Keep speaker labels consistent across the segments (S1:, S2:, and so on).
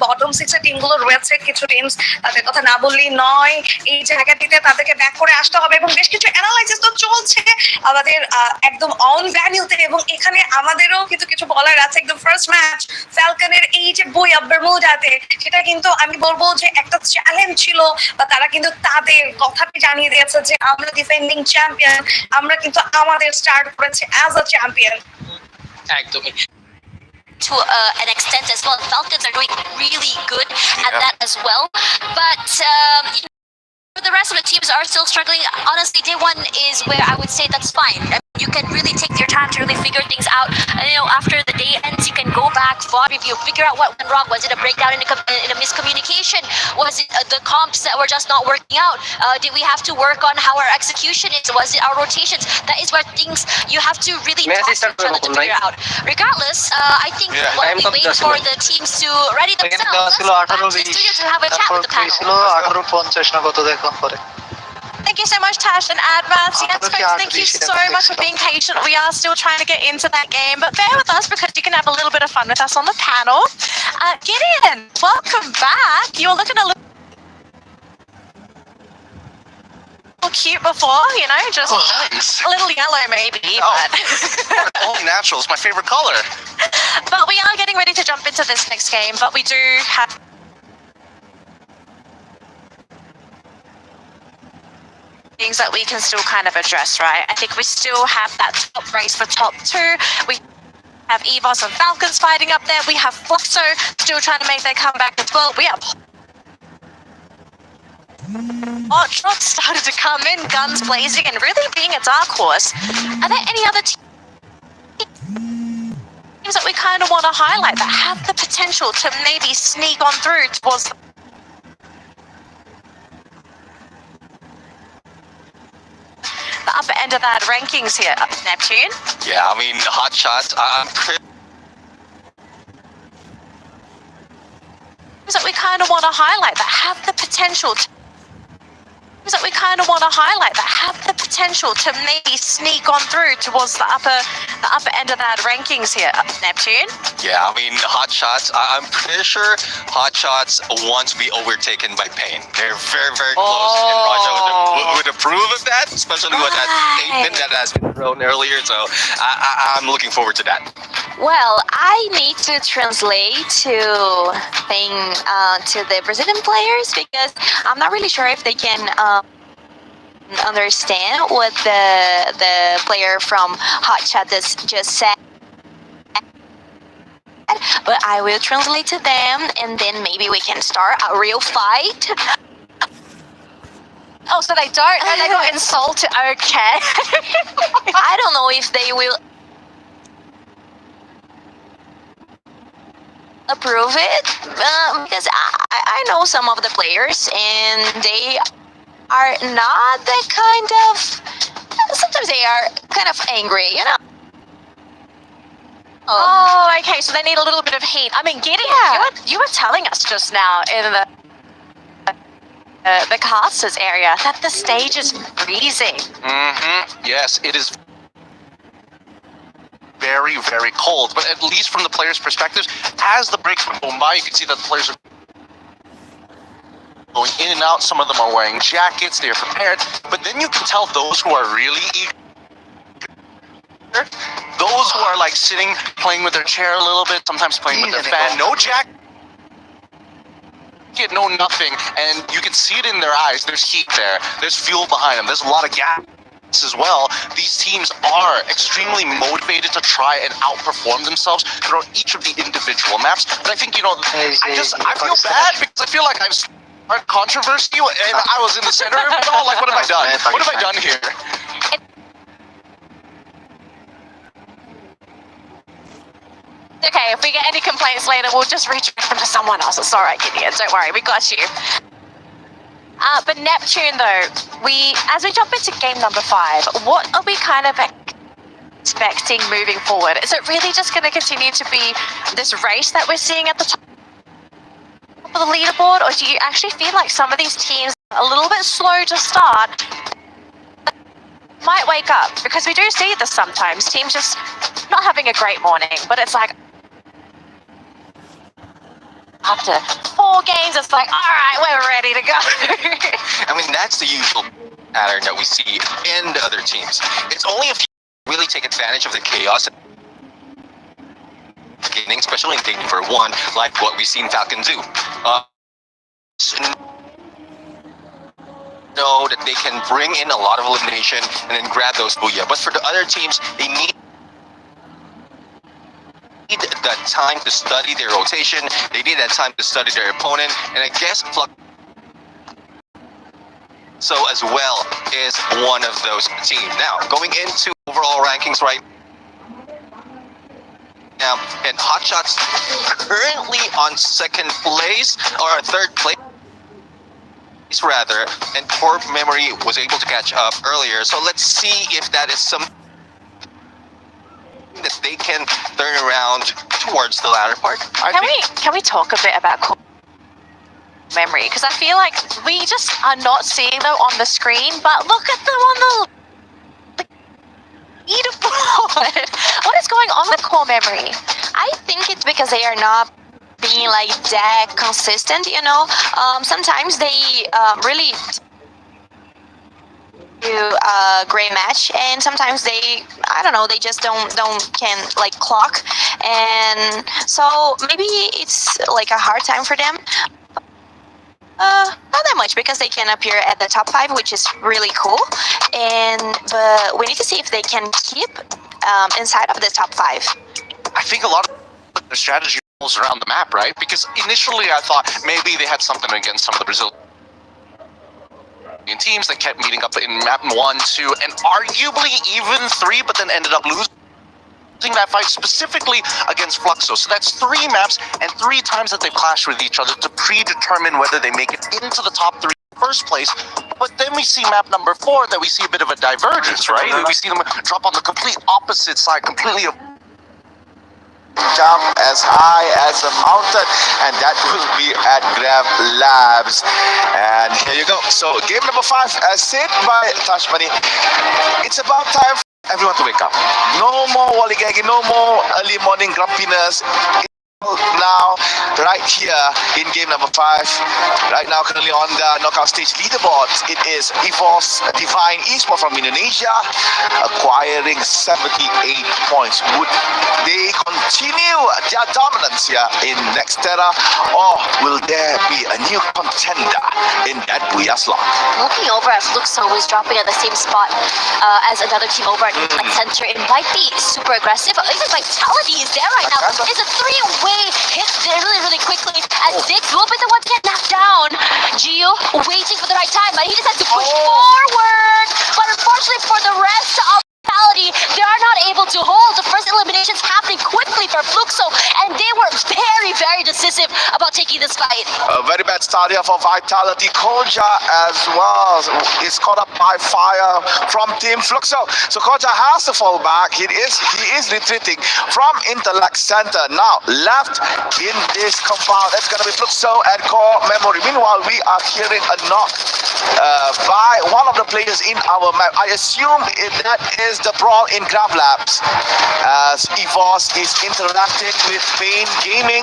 S1: Bottom 6 এর টিমগুলো রয়েছে, কিছু টিমস তাদের কথা না বললেই নয়। এই জায়গাটিতে তাদেরকে ব্যাক করে আসতে হবে এবং বেশ কিছু অ্যানালাইসিস তো চলছে আমাদের একদম অন ভ্যানিউতে, এবং এখানে আমাদেরও কিন্তু কিছু বলার আছে। একদম ফার্স্ট ম্যাচ ফ্যালকনের এই যে 𝙒𝙖𝙞𝙩𝙞 সেটা কিন্তু আমি বলবো যে একটা চ্যালেঞ্জ ছিল, বা তারা কিন্তু তাদের কথাটি জানিয়ে দিয়েছে যে আমরা ডিফেন্ডিং চ্যাম্পিয়ন, আমরা কিন্তু আমাদের স্টার্ট করেছি অ্যাজ আ চ্যাম্পিয়ন।
S2: একদমই।
S3: To an extent as well. Falcons are doing really good at that as well. But the rest of the teams are still struggling. Honestly, day one is where I would say that's fine. You can really take your time to really figure things out. After the day ends, you can go back, VOD review, figure out what went wrong. Was it a breakdown in a miscommunication? Was it the comps that were just not working out? Did we have to work on how our execution is? Was it our rotations? That is where things you have to really talk to each other to figure out. Regardless, I think while we wait for the teams to ready themselves, let's go back to the studio to have a chat with the panel.
S4: Thank you so much, Tash and Advance. Yes, folks, thank you so much for being patient. We are still trying to get into that game, but bear with us because you can have a little bit of fun with us on the panel. Gideon, welcome back. You're looking a little cute before, just a little yellow maybe. But
S5: all natural is my favorite color.
S4: But we are getting ready to jump into this next game, but we do have things that we can still kind of address, right? I think we still have that top race for top two. We have EVOS and Falcons fighting up there. We have Flexo still trying to make their comeback as well. We have Hot Shots started to come in, guns blazing, and really being a dark horse. Are there any other teams that we kind of want to highlight that have the potential to maybe sneak on through towards the upper end of that rankings here, Neptune?
S5: Yeah, I mean, Hot Shots,
S4: that we kind of want to highlight that have the potential to maybe sneak on through towards the upper end of that rankings here, Neptune.
S5: Yeah, I mean, Hot Shots, I'm pretty sure Hot Shots want to be overtaken by Pain. They're very, very close, and Raja would approve of that, especially with that statement that has been thrown earlier, so I'm looking forward to that.
S3: Well, I need to translate to the Brazilian players because I'm not really sure if they can understand what the player from Hot Chat just said. But I will translate to them, and then maybe we can start a real fight.
S4: Oh, so they don't? And they got insulted. Okay.
S3: I don't know if they will approve it because I know some of the players and they are not that kind of, sometimes they are kind of angry,
S4: Oh, okay, so they need a little bit of heat. I mean, Gideon, you were telling us just now in the casters area that the stage is freezing.
S5: Yes, it is very, very cold, but at least from the players' perspectives, as the breaks were going by, you can see that the players are going in and out. Some of them are wearing jackets, they're prepared, but then you can tell those who are really eager, those who are like sitting, playing with their chair a little bit, sometimes playing with their fan, no jacket, no nothing, and you can see it in their eyes. There's heat there, there's fuel behind them, there's a lot of gas as well. These teams are extremely motivated to try and outperform themselves throughout each of the individual maps. But I think, I feel bad because I feel like I've started controversy and I was in the center of it all. Like, what have I done? What have I done here?
S4: Okay, if we get any complaints later, we'll just redirect them to someone else. It's all right, Gideon. Don't worry, we got you. But Neptune, though, as we jump into game number 5, what are we kind of expecting moving forward? Is it really just going to continue to be this race that we're seeing at the top of the leaderboard, or do you actually feel like some of these teams are a little bit slow to start might wake up? Because we do see this sometimes, teams just not having a great morning, but it's like, after 4 games, it's like, all right, we're ready to go.
S2: I mean, that's the usual pattern that we see in the other teams. It's only if you really take advantage of the chaos beginning, especially in game number 1, like what we've seen Falcon do. Know that they can bring in a lot of elimination and then grab those booyah. But for the other teams, they need that time to study their rotation. They need that time to study their opponent. And I guess Flux so as well is one of those teams. Now, going into overall rankings right now, and Hotshots currently on 2nd place, or 3rd place rather, and Core Memory was able to catch up earlier. So let's see if that is something that they can turn around towards the latter part.
S4: Can we talk a bit about Core Memory? Because I feel like we just are not seeing them on the screen, but look at them on the leaderboard. What is going on with Core Memory?
S6: I think it's because they are not being like that consistent, you know. Sometimes they really do a great match, and sometimes they, I don't know, they just don't can like clock, and so maybe it's like a hard time for them. Not that much, because they can appear at the top 5, which is really cool, but we need to see if they can keep inside of the top 5.
S5: I think a lot of their strategy rolls around the map, right? Because initially I thought maybe they had something against some of the Brazilian teams that kept meeting up in map 1, 2, and arguably even 3, but then ended up losing that fight specifically against Fluxo. So that's 3 maps and 3 times that they've clashed with each other to predetermine whether they make it into the top 3 in the first place. But then we see map number 4 that we see a bit of a divergence, right? We see them drop on the complete opposite side, completely
S7: jump as high as a mountain, and that will be at Grab Labs. And here you go. So game number 5, as said by Tashmani, it's about time for everyone to wake up. No more wallygagging, no more early morning grumpiness. Now, right here in game number 5, right now currently on the knockout stage leaderboard, it is 𝙒𝙗 Divine Esports from Indonesia acquiring 78 points. Would they continue their dominance here in Nextera, or will there be a new contender in that booyah slot?
S3: Looking over at Fluxo, who is dropping at the same spot as another team over at the center, it might be super aggressive. Even Vitality is there right now. It's a 3-way hit there really quickly, and Dick will be the one to get knocked down. Gio waiting for the right time, but he decides to push forward. But unfortunately for the rest of Vitality, they are not able to hold. The first eliminations happening quickly for Fluxo, and they were very decisive about taking this fight.
S7: A very bad start here for Vitality. Koja as well is caught up by fire from Team Fluxo. So Koja has to fall back. He is retreating from Intellect Center. Now left in this compound, that's going to be Fluxo and Core Memory. Meanwhile, we are hearing a knock by one of the players in our map. I assume that is the brawl in Grab Labs, as 𝙒𝙗 is interacting with Pain Gaming.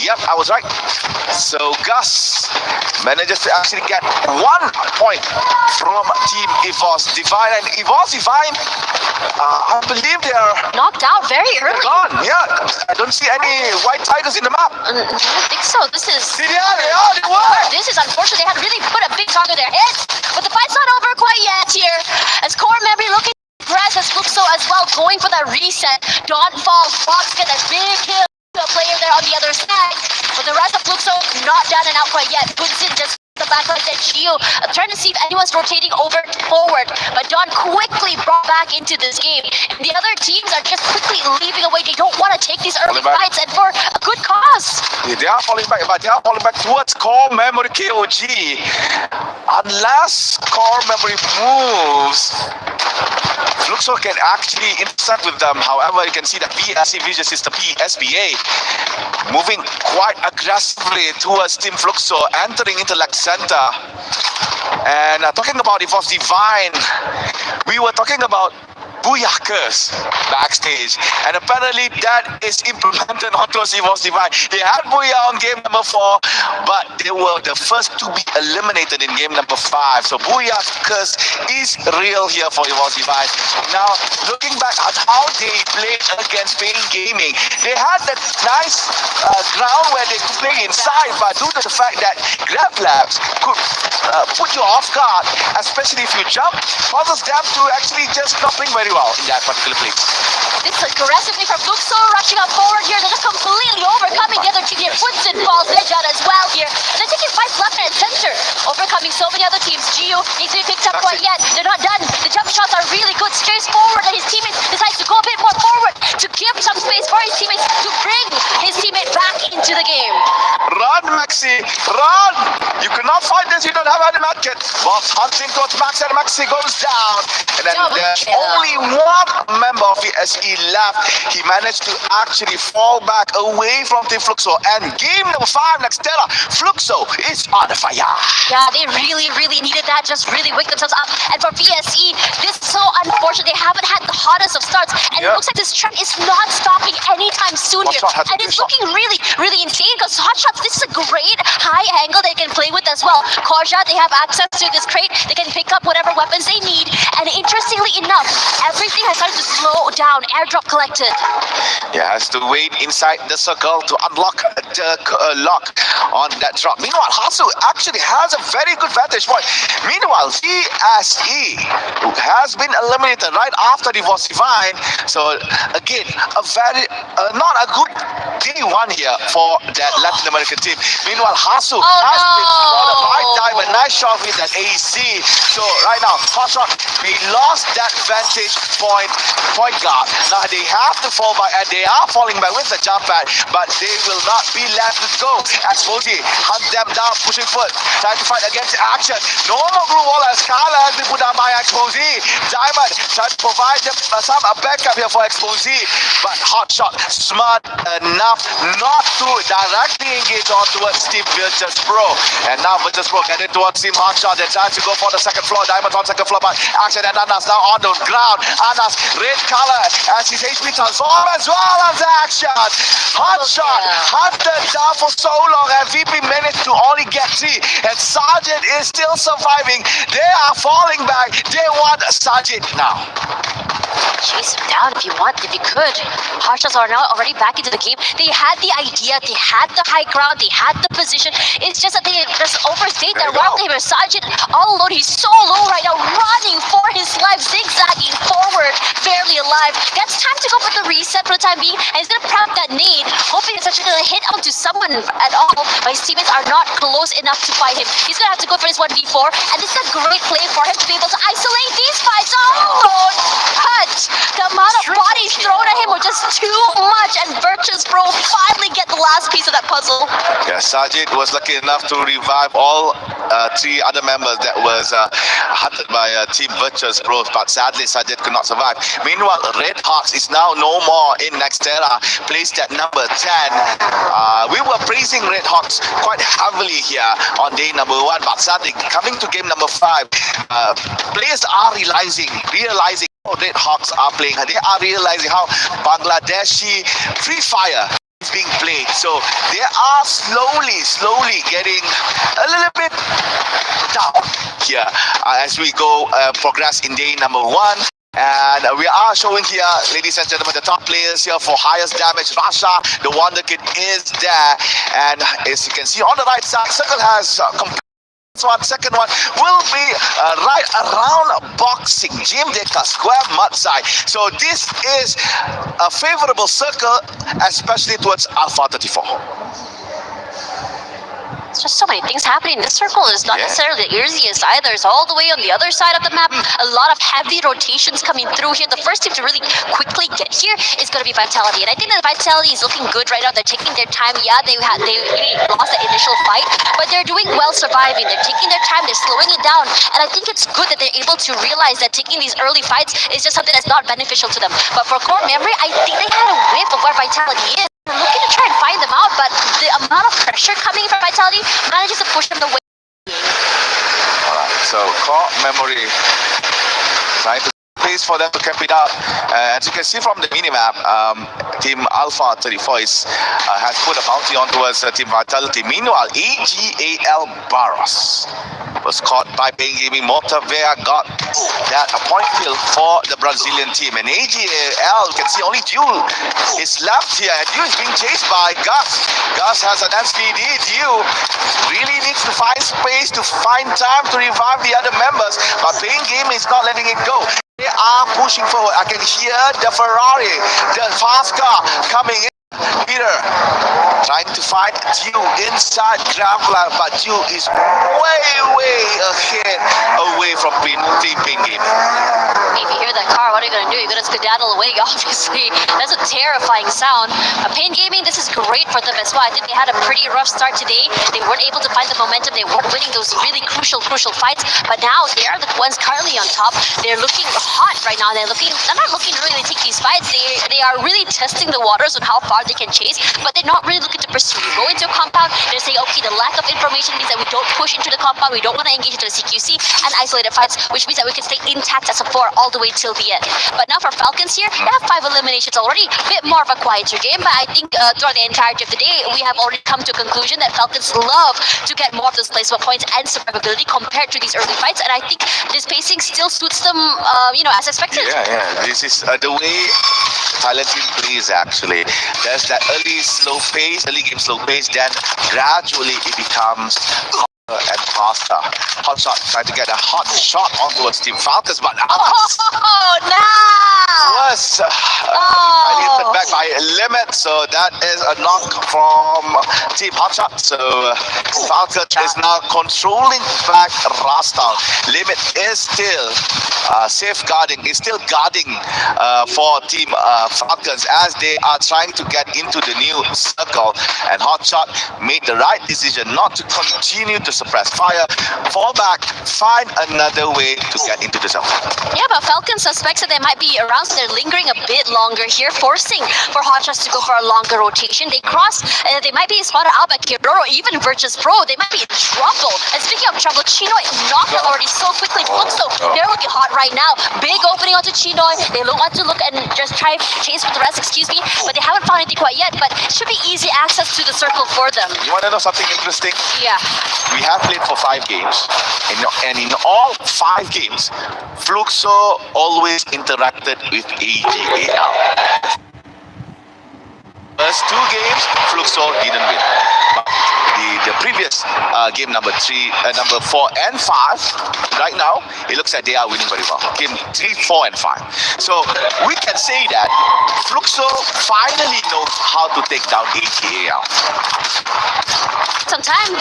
S7: Yep, I was right. So Gus manages to actually get 1 point from Team 𝙒𝙗 Divine, and 𝙒𝙗 Divine, I believe they are
S3: Knocked out very early.
S7: gone. Yeah, I don't see any white tigers in the map.
S3: I don't think so. This is
S7: They were.
S3: This is unfortunate. They had really put a big target on their heads, but the fight's not over quite yet here. As Core Memory looking to press, as Fluxo as well going for that reset. Dawn falls, Fox get that big kill. A player there on the other side, but the rest of Fluxo not down and out quite yet. Bunsin just the back like that. Gio trying to see if anyone's rotating over forward, but Dawn quickly brought back into this game. And the other teams are just quickly leaving away. They don't want to take these early fights, and for a good cause.
S7: They are falling back, but they are falling back towards Core Memory KOG. Unless Core Memory moves, Fluxo can actually intersect with them. However, you can see that PSC Vision System, PSBA, moving quite aggressively towards Team Fluxo, entering Intellect Center. And talking about 𝙒𝙗 Divine, we were talking about Booyah curse backstage, and apparently that is implemented onto 𝙒𝙖𝙞𝙩𝙤. They had Booyah on game number 4, but they were the first to be eliminated in game number 5. So Booyah curse is real here for 𝙒𝙖𝙞𝙩𝙤. Now, looking back at how they played against Pain Gaming, they had that nice ground where they could play inside, but due to the fact that Grab Labs could put you off guard, especially if you jump, causes them to actually just not playing very well in that particular place.
S3: This aggressively from 𝙒𝙖𝙞𝙩𝙤 rushing up forward here. They're just completely overcoming the other team here. Puts in balls Nejad as well here. And they're taking fights left and center. Overcoming so many other teams. Gio needs to be picked up quite yet. They're not done. The jump shots are really good. Stays forward and his teammates decides to go a bit more forward to give some space for his teammates to bring his teammate back into the game.
S7: Run, Maxi, run! You cannot fight this, you don't have any medkit. Boss hunting towards Max, and Maxi goes down. And then
S3: Double
S7: there's
S3: kill.
S7: only one member of the SE left. He managed to actually fall back away from Team 𝙒𝙖𝙞. And game number 5, Nextella, 𝙒𝙖𝙞 is on fire.
S3: Yeah, they really needed that. Just really wake themselves up. And for VSE, this is so unfortunate. They haven't had the hottest of starts. And it looks like this trend is not stopping anytime soon here.
S7: Hotshot has a
S3: And
S7: good
S3: it's
S7: shot.
S3: looking really insane because Hotshots, this is a great high angle they can play with as well. Korja, they have access to this crate. They can pick up whatever weapons they need. And interestingly enough, everything has started to slow down. Airdrop collected.
S7: He has to wait inside the circle to unlock the lock on that drop. Meanwhile, Hasu actually has a very good vantage point. Meanwhile, VSE, who has been eliminated right after the 𝙒𝙖𝙞𝙩𝙤. So again, a very not a good day one here for that Latin American team. Meanwhile, Hasu has been spotted by 𝙤𝙤𝙙. Nice shot with that AC. So right now, Hotshot, they lost that vantage point guard. Now they have to fall back, and they are falling back with the jump pad, but they will not be left to go. 𝙒𝙖𝙀𝙀 hunt them down, pushing foot, trying to fight against the action. No more blue wall as Kala has been put down by 𝙒𝙀𝙀. Diamond trying to provide them some backup here for 𝙒𝙀𝙀, but Hotshot smart enough not to directly engage on towards Team 𝑉𝑖RTUS-Pro. And now 𝑉IRTUS-Pro getting towards Team Hotshot. They're trying to go for the second floor. Diamond on second floor, but action and Anas now on the ground. Anas, red color as his HP transform as well as action. Hotshot hunted down for so long, and VP managed to only get 3. And Sergeant is still surviving. They are falling back. They want Sergeant now.
S3: Chase him down if you could. Hotshots are now already back into the game. They had the idea, they had the high ground, they had the position. It's just that they just overstayed their round. They were Sergeant all alone. He's so low right now, running for his life, zigzagging forward, barely alive. Gets time to go for the reset for the time being, and he's gonna prep that nade, hoping it's actually gonna hit onto someone at all, but his teammates are not close enough to fight him. He's gonna have to go for his 1v4, and this is a great play for him to be able to isolate these fights. Oh, don't touch! The amount of bodies thrown at him were just too much, and 𝙒𝙀𝙀-Pro finally get the last piece of that puzzle.
S7: Yeah, Sergeant was lucky enough to revive all 3 other members that was hunted by Team 𝙒𝙀𝙀-Pro, but sadly Sergeant could not survive. Meanwhile, Red Hawks is now no more in Nextella, placed at number 10. We were praising Red Hawks quite heavily here on day number 1, but sadly, coming to game number 5, players are realizing how Red Hawks are playing. They are realizing how Bangladeshi Free Fire is being played. So they are slowly getting a little bit down here as we go progress in day number 1. And we are showing here, ladies and gentlemen, the top players here for highest damage. Rasha, the Wonder Kid, is there. And as you can see on the right side, Circle has completed. Second one will be right around boxing, Gym Deka Square mud side. So this is a favorable circle, especially towards Alpha 34.
S3: There's just so many things happening. This circle is not necessarily the easiest either. It's all the way on the other side of the map. A lot of heavy rotations coming through here. The first team to really quickly get here is going to be Vitality. And I think that Vitality is looking good right now. They're taking their time. Yeah, they really lost the initial fight, but they're doing well surviving. They're taking their time. They're slowing it down. And I think it's good that they're able to realize that taking these early fights is just something that's not beneficial to them. But for Core Memory, I think they had a whiff of where Vitality is. They're looking to try and find them out, but the amount of pressure coming from Vitality manages to push them away.
S7: Alright, so Core Memory trying to space for them to cap it out. As you can see from the minimap, Team Alpha 34 has put a bounty on towards Team Vitality. Meanwhile, AGAL Barros was caught by Pain Gaming. Montavea got that a point kill for the Brazilian team. And AGAL, you can see only Duel is left here. And Duel is being chased by Gus. Gus has an SVD. Duel really needs to find space to find time to revive the other members. But Pain Gaming is not letting it go. They are pushing forward. I can hear the Ferrari, the fast car coming in. Peter trying to find Dew inside Graveler, but Dew is way ahead away from Team Pain Gaming.
S3: If you hear that car, what are you going to do? You're going to skedaddle away, obviously. That's a terrifying sound. Pain Gaming, this is great for them as well. I think they had a pretty rough start today. They weren't able to find the momentum. They weren't winning those really crucial fights. But now they are the ones currently on top. They're looking hot right now. They're not looking to really take these fights. They are really testing the waters on how far they can chase, but they're not really looking to pursue. You go into a compound, they're saying, okay, the lack of information means that we don't push into the compound, we don't want to engage into the CQC and isolated fights, which means that we can stay intact as a 4 all the way till the end. But now for Falcons here, they have 5 eliminations already, a bit more of a quieter game, but I think throughout the entirety of the day, we have already come to a conclusion that Falcons love to get more of those placement points and survivability compared to these early fights, and I think this pacing still suits them, as expected.
S7: Yeah. This is the way Thailand team plays actually. There's that early game slow pace, then gradually it becomes and faster. Hot shot trying to get a hot shot on towards Team Falcons, but was back by a limit, so that is a knock from Team Hotshot. So Falcons is now controlling back Rastown. Limit is still safeguarding, is still guarding for Team Falcons as they are trying to get into the new circle, and Hotshot made the right decision not to continue to suppress fire, fall back, find another way to get into the zone.
S3: Yeah, but Falcons suspects that they might be around, so they're lingering a bit longer here, forcing for Hotshots to go for a longer rotation. They cross, they might be spotted out by Kiroro, even Virtus Pro. They might be in trouble. And speaking of trouble, Chinoy knocked them already so quickly. So they're looking hot right now. Big opening onto Chinoy. They want to look and just try chase with the rest, but they haven't found anything quite yet. But it should be easy access to the circle for them.
S7: You want to know something interesting?
S3: Yeah.
S7: We have played for 5 games, and in all 5 games, Fluxo always interacted with AGAL. First 2 games, Fluxo didn't win. But the previous game number 4 and 5, right now, it looks like they are winning very well. Game 3, 4, and 5. So we can say that Fluxo finally knows how to take down AGAL.
S3: Some time.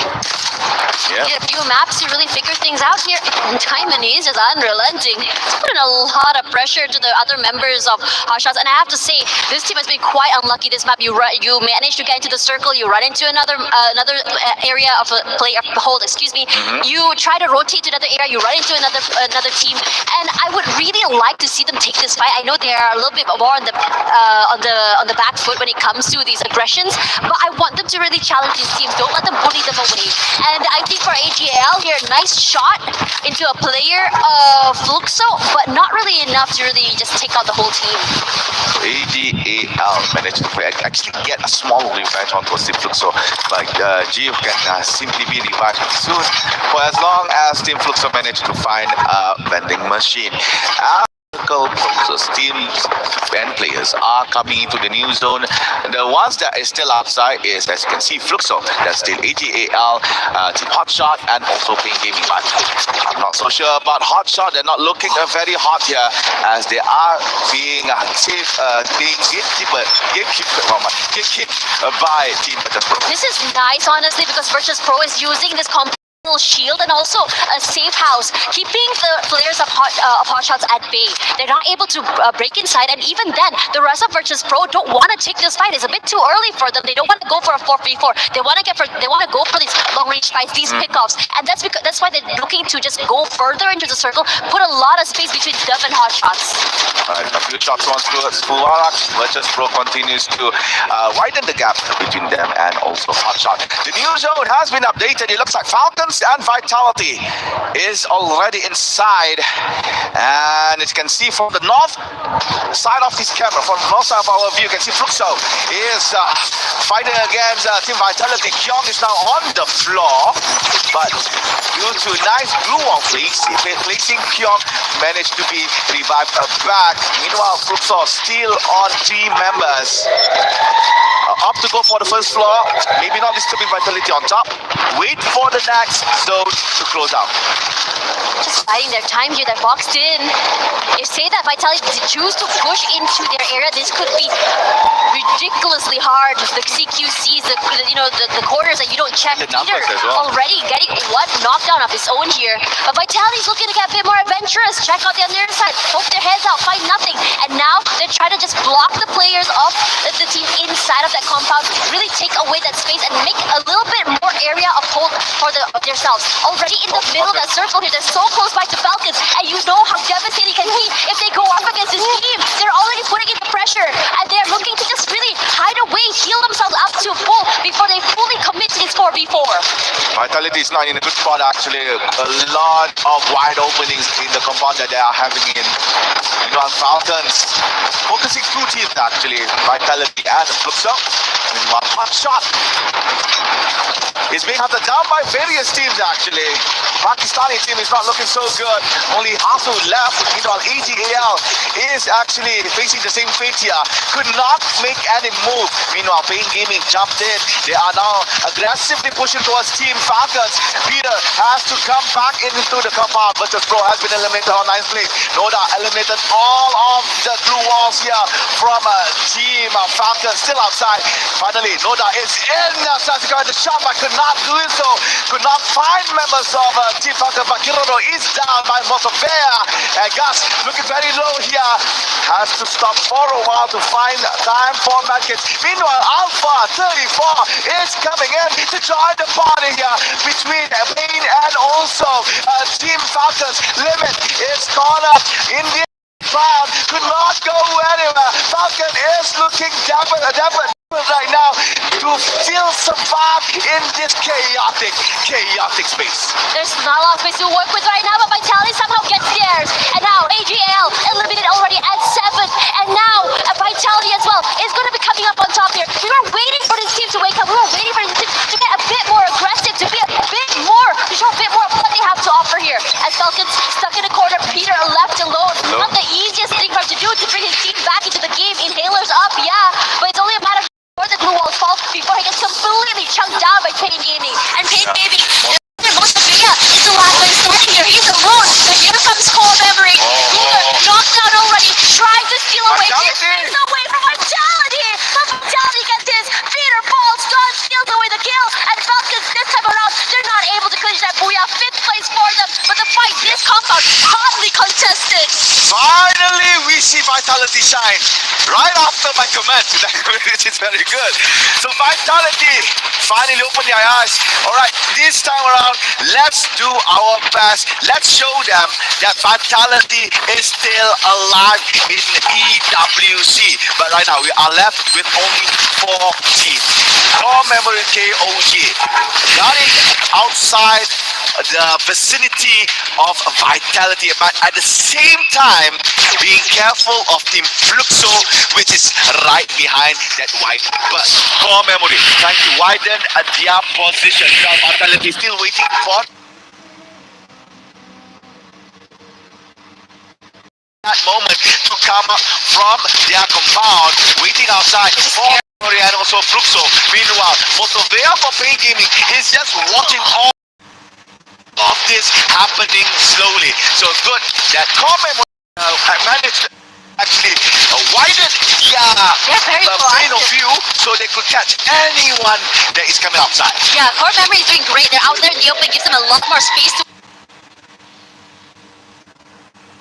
S7: Yeah.
S3: Get a few maps to really figure things out here. And Diamond is just unrelenting. It's putting a lot of pressure to the other members of Hotshots. And I have to say, this team has been quite unlucky this map. You manage to get into the circle, you run into another area of a hold, You try to rotate to another area, you run into another team. And I would really like to see them take this fight. I know they are a little bit more on the back foot when it comes to these aggressions, but I want them to really challenge these teams. Don't let them bully them away. And I think for AGAL here, nice shot into a player of Fluxo, but not really enough to really just take out the whole team.
S7: AGAL managed to actually get a small revenge on Team Fluxo, but Gio can simply be revived soon for as long as Team Fluxo managed to find a vending machine. Teams and players are coming into the new zone. The ones that is still outside is, as you can see, Fluxo. That's still AGAL, Team Hotshot, and also Pain Gaming. But I'm not so sure about Hotshot. They're not looking very hot here, as they are being gatekept by Team Virtus Pro.
S3: This is nice, honestly, because Virtus Pro is using this shield and also a safe house, keeping the players of Hotshots at bay. They're not able to break inside, and even then, the rest of Virtus Pro don't want to take this fight. It's a bit too early for them. They don't want to go for a 4v4. They want to go for these long-range reached by these pickoffs, and that's why they're looking to just go further into the circle, put a lot of space between Dove and Hot Shots.
S7: Alright, a few shots once towards 𝙒𝙖𝙞𝙀𝙀, Pro continues to widen the gap between them and also Hotshot. The new zone has been updated. It looks like Falcons and Vitality is already inside, and as you can see from the north side of this camera, from the north side of our view, you can see 𝙒𝙀 is fighting against Team Vitality. 𝙒𝙀 is now on the floor, but due to nice blue wall placing, 𝙒𝙀 managed to be revived back. Meanwhile, 𝙒𝙀 still on 3 members. Up to go for the first floor. Maybe not disturbing Vitality on top. Wait for the next zone to close out.
S3: Just biding their time here. They're boxed in. If say that Vitality choose to push into their area, this could be ridiculously hard. The CQCs, the corners that you don't check.
S7: The numbers as well.
S3: Already getting one knockdown of his own here. But Vitality's looking to get a bit more adventurous. Check out the other side. Poke their heads out. Find nothing. And now they're trying to just block the players of the team inside of that compound. Really take away that space and make a little bit more area of hold for themselves. Already in the middle of that circle here. They're so close by to Falcons. And you know how devastating it can be if they go up against this team. They're already putting in the pressure. And they're looking to just really hide away, heal themselves up to full before they fully commit to this 4v4.
S7: Vitality is not in a good spot actually. A lot of wide openings in the compound that they are having in. Meanwhile, Falcons focusing 2 teams actually. Vitality and 𝙒𝙀. Meanwhile, Hotshot is being hunted down by various teams actually. Pakistani team is not looking so good. Only Hasu left. Meanwhile, RHK is actually facing the same fate here. Could not make any move. Meanwhile, Pain Gaming jumped in. They are now aggressively pushing towards Team Falcons. Peter has to come back into the compound. Virtus Pro has been eliminated on 9th place. Noda eliminated all of the blue walls here from Team Falcons. Still outside. Finally, Noda is in. Sasika the shot, but could not do so. Could not find members of Team Falcons. But Kiroro is down by Mosovea. And Gus looking very low here. Has to stop for a while to find time for medkits. Meanwhile, Alpha 34 is coming in to join the party here between Pain and also Team Falcons. Limit is caught up in the crowd. Could not go anywhere. Falcon is looking desperate right now to still survive in this chaotic space.
S3: There's not a lot of space to work with right now, but Vitality somehow gets theirs. And now AGL eliminated already at 7. And now Vitality as well is going to be coming up on top here. We were waiting for this team to wake up. We were waiting for this team to get a bit more aggressive, to be a bit more, to show a bit more of what they have to offer here. As Falcons stuck in a corner, Peter left alone. Not the easiest thing for him to do to bring his team back into the game. Inhalers up, yeah, but it's only a matter of where the blue walls fall before he gets completely chunked down by Pain Gaming. And Pain Gaming, most of Villa is the last one standing here. He's alone. But here comes Core Memory. Knocked out already. Trying to steal away. Steals away from Vitality. But Vitality gets his. Peter falls. John steals away the kill. And Falcons this time around, they're not able to clinch that booyah. 5th place for them. But the fight, this compound, hotly contested.
S7: Finally, we see Vitality shine. Right after my comment, which is very good. So Vitality finally open their eyes. Alright, this time around, let's do our best. Let's show them that Vitality is still alive in EWC. But right now, we are left with only 4 teams. Core Memory KOG. Got it outside the vicinity of Vitality, but at the same time, being careful of Team 𝙒𝙀, which is right behind that white bus. Core Memory trying to widen their position. Now Vitality still waiting for that moment to come up from their compound, waiting outside for Memory and also 𝙒𝙀. Meanwhile, Mosovea for Pain Gaming is just watching all of this happening slowly. So good that Core Memory managed to actually widen the plane of view so they could catch anyone that is coming outside.
S3: Yeah, Core Memory is doing great. They're out there in the open, gives them a lot more space to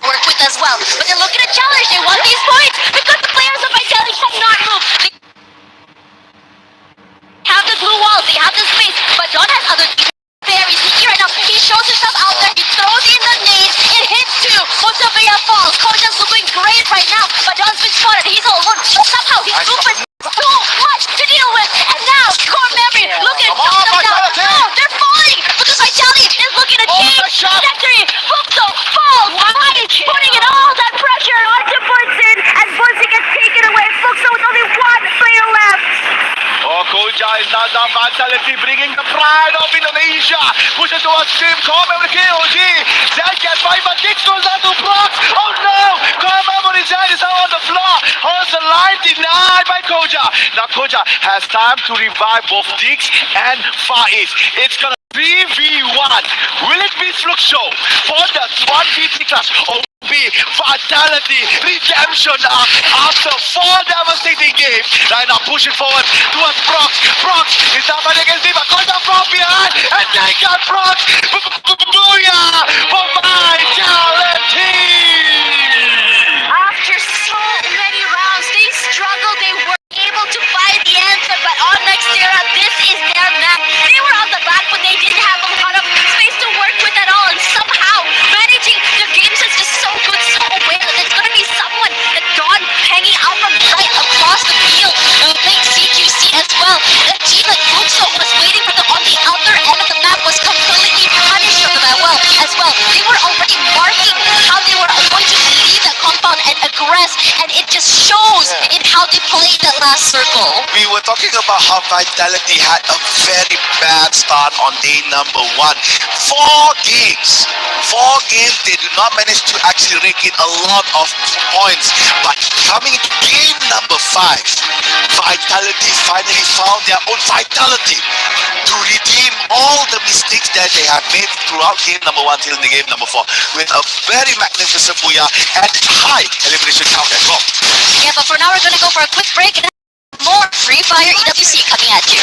S3: work with as well. But they're looking to challenge. They want these points because the players of Vitality cannot move. They have the blue walls, they have the space, but John has other
S7: Vitality bringing the pride of Indonesia. Push it towards Team Common with KOG. Zed gets by, but Dix goes down to Prox. Oh no! Common with Zed is out on the floor. Holds the line, denied by Koja. Now Koja has time to revive both Dix and Faiz. It's gonna 3v1. Will it be Fluxo for the 1v3 clash? Or be Vitality redemption arc after 4 devastating games? Right now pushing forward towards Prox. Prox is now fighting against Diva. Koja from behind and they got Prox. Booyah for Vitality.
S3: After so many rounds, they struggled. They were able to find the answer, but on Nextera, this is their map. They were on the back, but they didn't have a lot of space to work with at all. And somehow managing the game sense is so good, so aware that there's gonna be someone that Dawn hanging out from right across the field. Playing CQC as well. The team that Fluxo was waiting for them on the outer end of the map was completely punished from that as well. They were already marking how they were going to leave that compound and aggress, and it just shows in how they played that last circle.
S7: We were talking about how Vitality had a very bad start on day number 1. 4 games. 4 games, they did not manage to actually rake in a lot of points. But coming into game number 5, Vitality finally found their own vitality to redeem all the mistakes that they have made throughout game number 1 till the game number 4 with a very magnificent booyah and high elimination count as well.
S3: Yeah, but for now we're gonna go for a quick break and more Free Fire EWC coming at you.